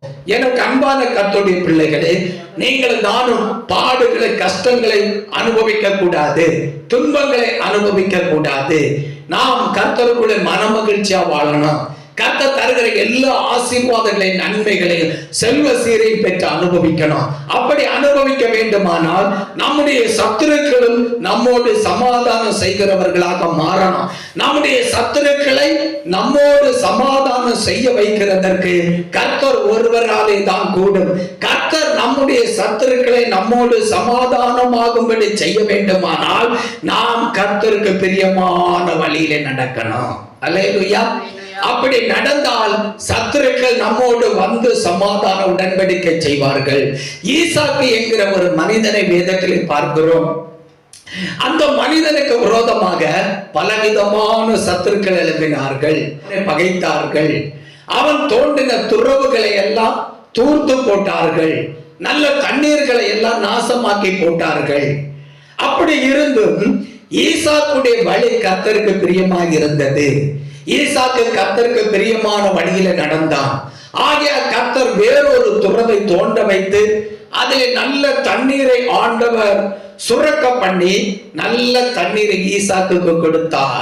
எனக்கு அன்பான கர்த்தருடைய பிள்ளைகளே, நீங்கள் நானும் பாடுகளை கஷ்டங்களை அனுபவிக்க கூடாது, துன்பங்களை அனுபவிக்க கூடாது. நாம் கர்த்தருக்குள்ளே மனமகிழ்ச்சியா வாழணும். கர்த்தர் தருகிற எல்லா ஆசீர்வாதங்களையும் நன்மைகளையும் செல்வ சீரை பெற்று அனுபவிக்கணும். அப்படி அனுபவிக்க வேண்டுமானால் நம்முடைய சத்துருக்களும் நம்மோடு சமாதானம் செய்கிறவர்களாக மாறணும். நம்முடைய சத்துருக்களை நம்மோடு சமாதானம் செய்ய வைக்கிறதற்கு கர்த்தர் ஒருவராலே தான் கூடும். கர்த்தர் நம்முடைய சத்துருக்களை நம்மோடு சமாதானமாகும்படி செய்ய வேண்டுமானால் நாம் கர்த்தருக்கு பிரியமான வழியிலே நடக்கணும். அல்லேலூயா. அப்படி நடந்தால் சத்துருக்கள் நம்மோடு வந்து சமாதான உடன்படிக்கை செய்வார்கள். ஈசாக்கு என்கிற ஒரு மனிதனை வேதத்தில் பார்க்கிறோம். அந்த மனிதனுக்கு விரோதமாக பலவிதமான சத்துருக்கள் எழுப்பினார்கள், பகைத்தார்கள். அவன் தோண்டின துறவுகளை எல்லாம் தூர்த்து போட்டார்கள், நல்ல தண்ணீர்களை எல்லாம் நாசமாக்கி போட்டார்கள். அப்படி இருந்தும் ஈசாக்குடைய வழி கர்த்தருக்கு பிரியமாக இருந்தது. ஈசாக்கு கர்த்தருக்கு பிரியமான வழியில நடந்தான். ஆகிய கர்த்தர் வேறொரு துறவை தோண்ட வைத்து அதில் நல்ல தண்ணீரை ஆண்டவர் சுரக்க பண்ணி நல்ல தண்ணீரை ஈசாக்குக்கு கொடுத்தார்.